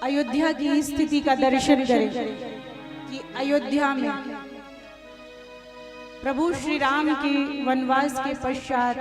अयोध्या की स्थिति का दर्शन करें कि अयोध्या में प्रभु श्री राम के वनवास के पश्चात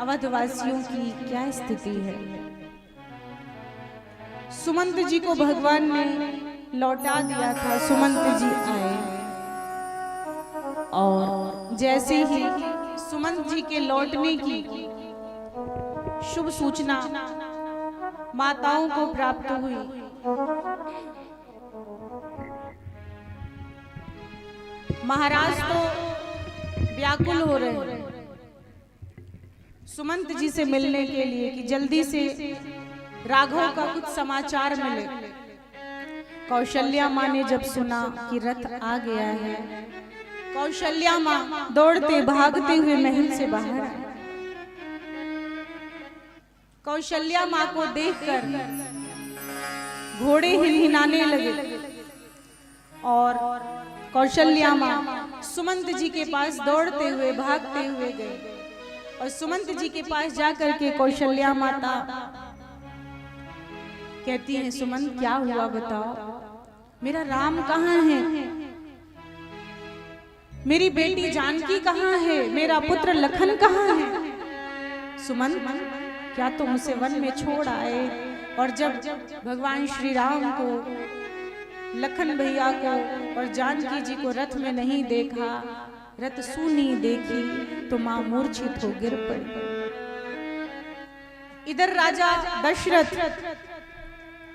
अवधवासियों की क्या स्थिति है। सुमंत जी को भगवान ने लौटा दिया था। सुमंत जी आए और जैसे ही सुमंत जी के लौटने की शुभ सूचना माताओं को प्राप्त हुई, महाराज तो व्याकुल हो रहे हैं सुमंत जी से मिलने के लिए कि जल्दी से राघव का कुछ समाचार मिले। कौशल्या माँ ने जब सुना कि रथ आ गया है, कौशल्या माँ दौड़ते भागते हुए महल से बाहर आई। कौशल्या माँ को देखकर घोड़े हिलहिलाने लगे और कौशल्या माँ सुमंत जी के पास दौड़ते हुए भागते हुए गए और सुमंत जी के पास जाकर के कौशल्या माता कहती हैं, सुमंत क्या हुआ बताओ, मेरा राम कहाँ है, मेरी बेटी जानकी कहाँ है, मेरा पुत्र लखन कहाँ है। सुमंत क्या तुम उसे वन में छोड़ आए? और जब भगवान श्री राम को, लखन भैया को और जानकी जी को रथ में नहीं देखा, रथ सूनी देखी तो मां मूर्छित हो गिर पड़ी। इधर राजा दशरथ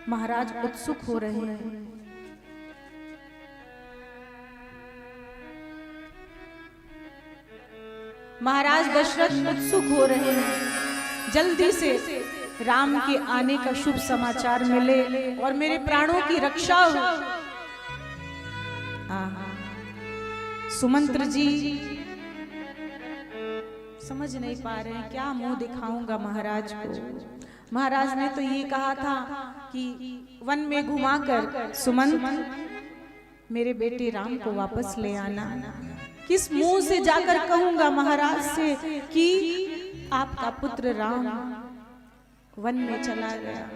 महाराज उत्सुक हो रहे हैं। महाराज दशरथ उत्सुक हो रहे हैं, जल्दी से राम के आने का शुभ समाचार मिले और मेरे प्राणों की रक्षा हो। सुमंत्र जी समझ नहीं पा रहे हैं क्या मुंह दिखाऊंगा महाराज को। महाराज ने तो ये कहा था कि वन में घुमाकर सुमंत मेरे बेटे राम को वापस ले आना। किस मुंह से जाकर कहूंगा महाराज से कि आपका पुत्र राम वन में चला गया,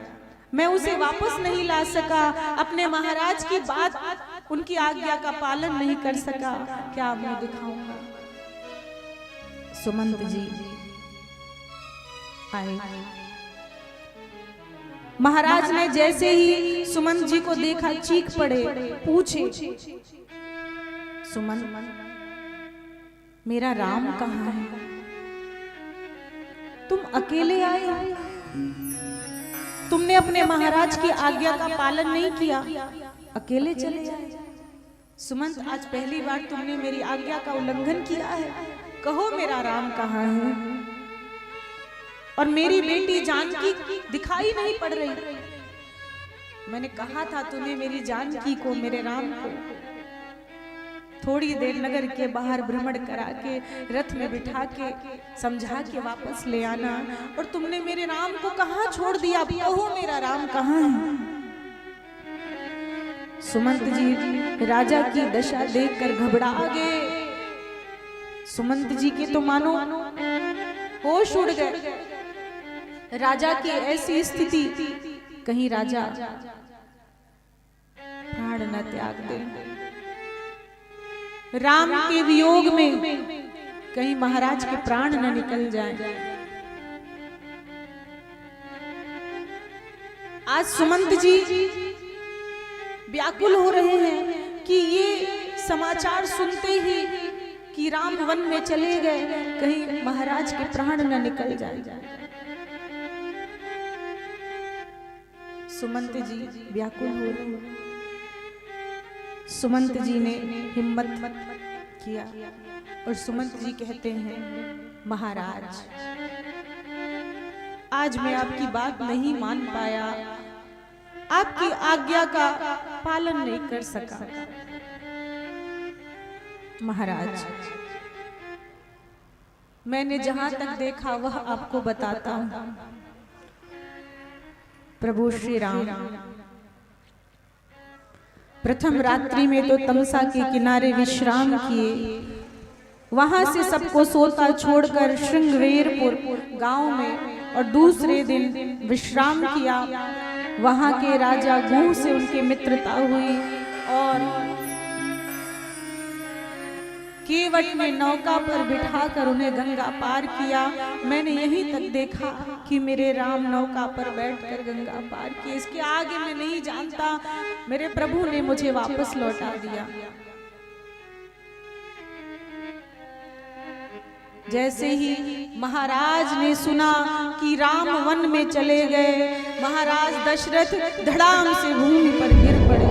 मैं उसे वापस नहीं ला सका, अपने महाराज की बात, उनकी आज्ञा का पालन नहीं कर सका, क्या मुंह दिखाऊंगा। सुमंत जी आए। महाराज ने जैसे ही सुमंत जी को देखा चीख पड़े, पूछे, सुमंत मेरा राम कहाँ है? तुम अकेले आए, तुमने अपने महाराज की आज्ञा का पालन नहीं किया, अकेले चले जाए। सुमंत आज पहली बार तुमने मेरी आज्ञा का उल्लंघन किया है, कहो मेरा राम कहाँ है? और मेरी बेटी जानकी दिखाई नहीं पड़ रही। मैंने कहा था तुम्हें मेरी जानकी को, मेरे राम को थोड़ी देर नगर के बाहर भ्रमण करा के रथ में बिठा के समझा के वापस ले आना, और तुमने मेरे राम को कहाँ छोड़ दिया, कहो मेरा राम कहाँ है? सुमंत जी राजा की दशा देखकर घबरा गए। सुमंत जी के तो मानो होश उड़ गए। राजा की ऐसी स्थिति, कहीं राजा प्राण न त्याग दे, राम के वियोग में कहीं महाराज के प्राण न निकल जाए। आज सुमंत जी व्याकुल हो रहे हैं कि ये समाचार सुनते ही कि राम वन में चले गए, कहीं महाराज के प्राण न निकल जाए। सुमंत जी व्याकुल हो रहे हैं। सुमंत जी ने हिम्मत किया और सुमंत जी कहते हैं, महाराज आज मैं आपकी बात नहीं मान पाया, आपकी आज्ञा का पालन नहीं कर सका। महाराज मैंने जहां तक देखा वह आपको बताता हूं। प्रभु श्री राम प्रथम रात्रि में तो तमसा के किनारे विश्राम किए, वहां से सबको सोता छोड़कर श्रृंगवेरपुर गांव में, और दूसरे दिन विश्राम किया वहां के राजा गुह से उनकी मित्रता हुई और केवट में नौका पर बिठाकर उन्हें गंगा पार किया। मैंने यहीं तक देखा कि मेरे राम नौका पर बैठकर गंगा पार किए, इसके आगे मैं नहीं जानता। मेरे प्रभु ने मुझे वापस लौटा दिया। जैसे ही महाराज ने सुना कि राम वन में चले गए, महाराज दशरथ धड़ाम से भूमि पर गिर पड़े।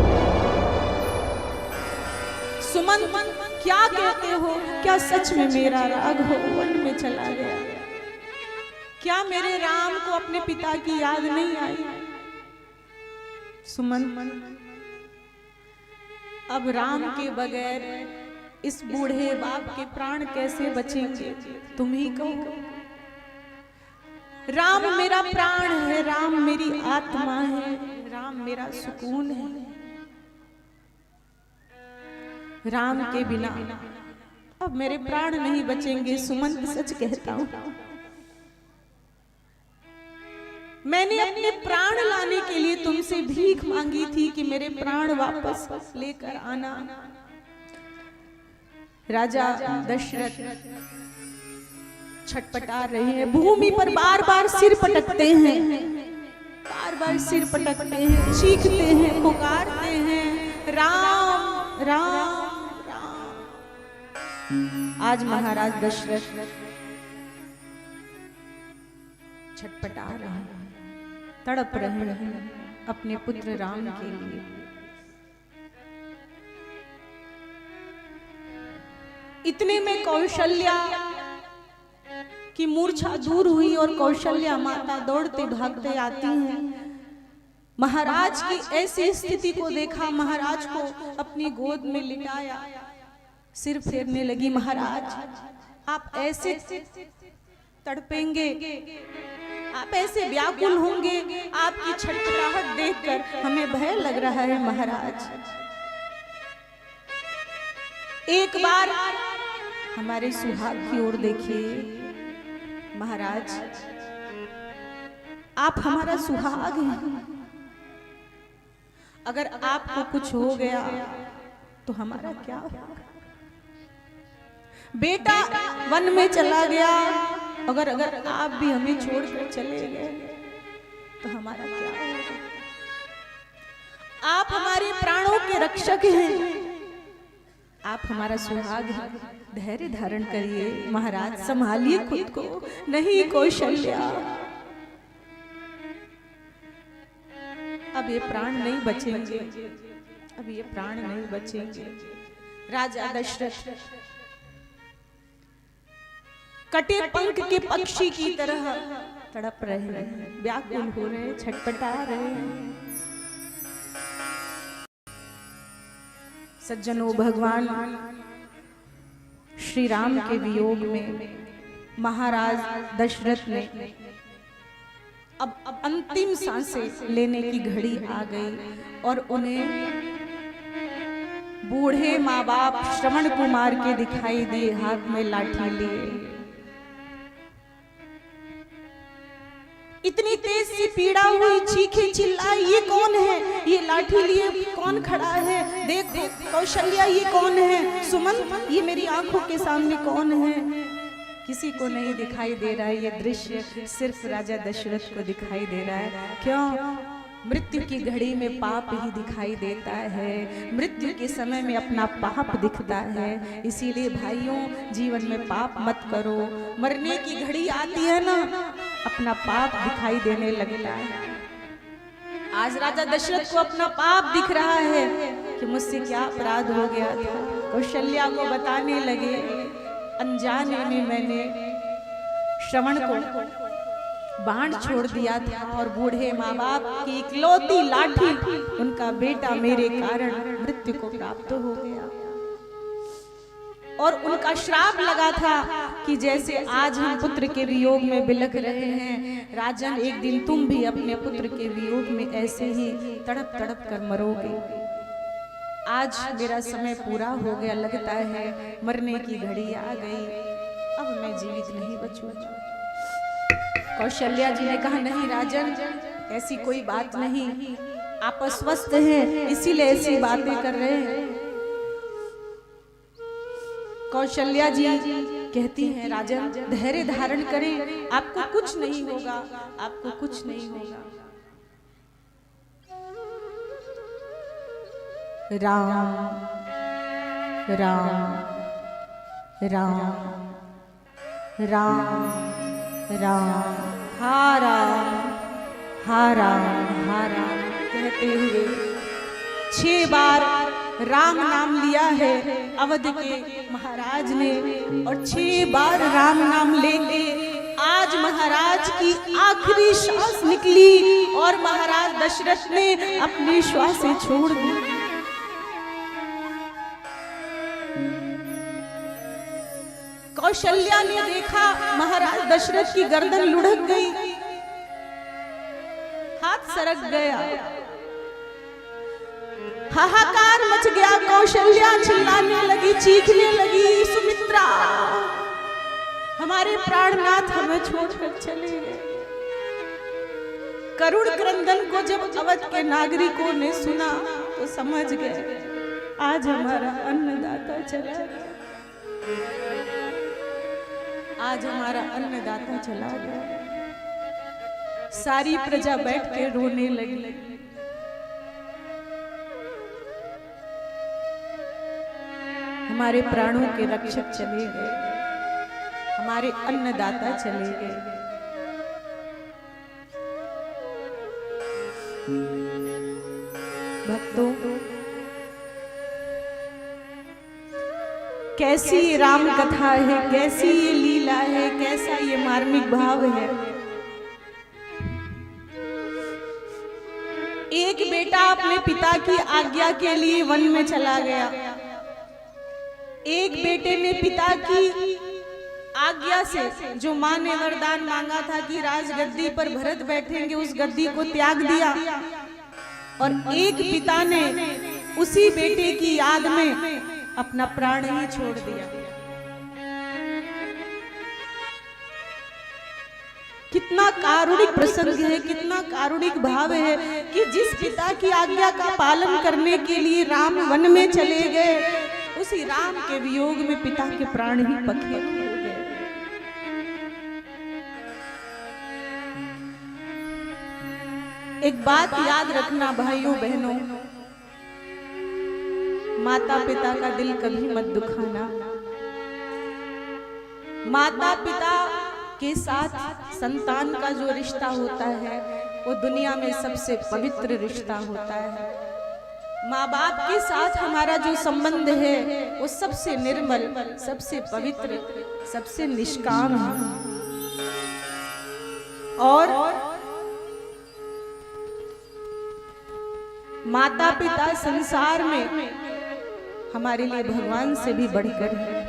सुमंत, क्या कहते हो? क्या सच में मेरा राघव वन में चला गया? क्या मेरे राम को अपने पिता की याद नहीं आई? सुमंत, अब राम के बगैर इस बूढ़े बाप के प्राण कैसे बचेंगे? तुम ही कहो। राम मेरा प्राण है, राम मेरी आत्मा है, राम मेरा सुकून है। राम के बिना अब मेरे प्राण नहीं बचेंगे। सुमंत, सच कहता हूं, मैंने अपने प्राण लाने के लिए तुमसे भीख मांगी थी कि मेरे प्राण वापस लेकर आना। राजा दशरथ छटपटा रहे हैं, भूमि पर बार बार सिर पटकते हैं, बार बार सिर पटकते हैं, चीखते हैं, पुकारते हैं, राम राम। आज महाराज दशरथ छटपटा रहे हैं, तड़प रहे हैं अपने पुत्र राम के लिए। इतने में कौशल्या की मूर्छा दूर हुई और कौशल्या माता दौड़ते भागते आती हैं। महाराज की ऐसी स्थिति को देखा, महाराज को अपनी गोद में लिटाया, सिर फेरने लगी। महाराज, आप ऐसे तड़पेंगे, आप ऐसे व्याकुल होंगे, आपकी छटपटाहट देखकर हमें भय लग रहा है। महाराज, एक बार हमारे सुहाग की ओर देखिए। महाराज, आप हमारा सुहाग हैं, अगर आपको कुछ हो गया तो हमारा क्या होगा? बेटा वन में चला गया, अगर आप भी हमें छोड़कर चले गए तो हमारा क्या होगा? आप हमारे प्राणों के रक्षक हैं, आप हमारा सुहाग हैं, धैर्य धारण करिए। महाराज, संभालिए खुद को। नहीं कौशल्या, अब ये प्राण नहीं बचेंगे, अब ये प्राण नहीं बचेंगे। राजा दशरथ कटे पंख के पक्षी की तरह तड़प रहे हैं, व्याकुल हो रहे हैं, छटपटा रहे हैं। सज्जनों, भगवान श्री राम के वियोग में महाराज दशरथ ने अब अंतिम सांसें लेने की घड़ी आ गई और उन्हें बूढ़े माँ बाप श्रवण कुमार के दिखाई दिए, हाथ में लाठी लिए। इतनी तेज सी पीड़ा हुई, चीखे चिल्लाई, ये कौन है? ये लाठी लिए कौन खड़ा है? देखो कौशल्या, ये कौन है? सुमंत, ये मेरी आंखों के सामने कौन है? किसी को नहीं दिखाई दे रहा है ये दृश्य, सिर्फ राजा दशरथ को दिखाई दे रहा है। क्यों? मृत्यु की घड़ी में पाप ही दिखाई देता है, मृत्यु के समय में अपना पाप दिखता है। इसीलिए भाइयों, जीवन में पाप मत करो। मरने की घड़ी आती है ना, अपना पाप दिखाई देने लगता है। आज राजा दशरथ को अपना पाप दिख रहा है कि मुझसे क्या अपराध हो गया था। कौशल्या को बताने लगे, अनजाने में मैंने श्रवण को बाण छोड़ दिया था और बूढ़े माँ बाप की इकलौती लाठी, उनका बेटा मेरे कारण मृत्यु को प्राप्त हो गया। और उनका श्राप लगा था कि जैसे आज हम पुत्र के वियोग में बिलख रहे हैं, राजन, एक दिन तुम भी अपने पुत्र के वियोग में ऐसे ही तड़प तड़प कर मरोगे। आज मेरा समय पूरा हो गया, लगता है मरने की घड़ी आ गई, अब मैं जीवित नहीं बचूंगा। कौशल्या जी ने कहा, नहीं राजन, ऐसी कोई बात नहीं, आप अस्वस्थ हैं इसीलिए ऐसी बातें कर रहे हैं। कौशल्या जी कहती हैं राजन धैर्य धारण करें, आपको कुछ नहीं होगा, आपको कुछ नहीं होगा। राम राम राम राम राम हा राम हा राम हा राम कहते हुए 6 बार राम नाम लिया है अवध के महाराज ने, और 6 बार राम नाम लेंगे। आज महाराज की आखिरी श्वास निकली और महाराज दशरथ ने अपनी श्वासें छोड़ दी। कौशल्या ने देखा महाराज दशरथ की गर्दन लुढ़क गई, हाथ सरक गया, हाहाकार मच गया। कौशल्या चिल्लाने लगी, चीखने लगी, सुमित्रा हमारे प्राणनाथ हमें छोड़कर चले गए। करुण क्रंदन को जब अवध के नागरिकों ने सुना तो समझ गए आज हमारा अन्नदाता चला गया, आज हमारा अन्नदाता चला गया। सारी प्रजा बैठ के रोने लगी। हमारे प्राणों के रक्षक चले गए, हमारे अन्नदाता चले गए। भक्तों, कैसी ये राम कथा है, कैसी ये लीला है, कैसा ये मार्मिक भाव है। एक बेटा अपने पिता की आज्ञा के लिए वन में चला गया। एक बेटे ने पिता की आज्ञा से, जो मां ने वरदान मांगा था कि राजगद्दी पर भरत बैठेंगे, उस गद्दी को त्याग दिया। और एक पिता ने उसी बेटे की याद में अपना प्राण ही छोड़ दिया। कितना कारुणिक प्रसंग है, कितना कारुणिक भाव है कि जिस पिता की आज्ञा का पालन करने के लिए राम वन में चले गए, उसी राम के वियोग में पिता के प्राण ही पखे हो गए। एक बात याद रखना भाइयों बहनों, माता पिता का दिल कभी मत दुखाना। माता पिता के साथ संतान का जो रिश्ता होता है वो दुनिया में सबसे पवित्र रिश्ता होता है। माँ बाप के साथ हमारा जो संबंध है वो सबसे निर्मल, सबसे पवित्र, सबसे निष्काम है। और माता पिता संसार में हमारे लिए भगवान से भी बढ़कर है।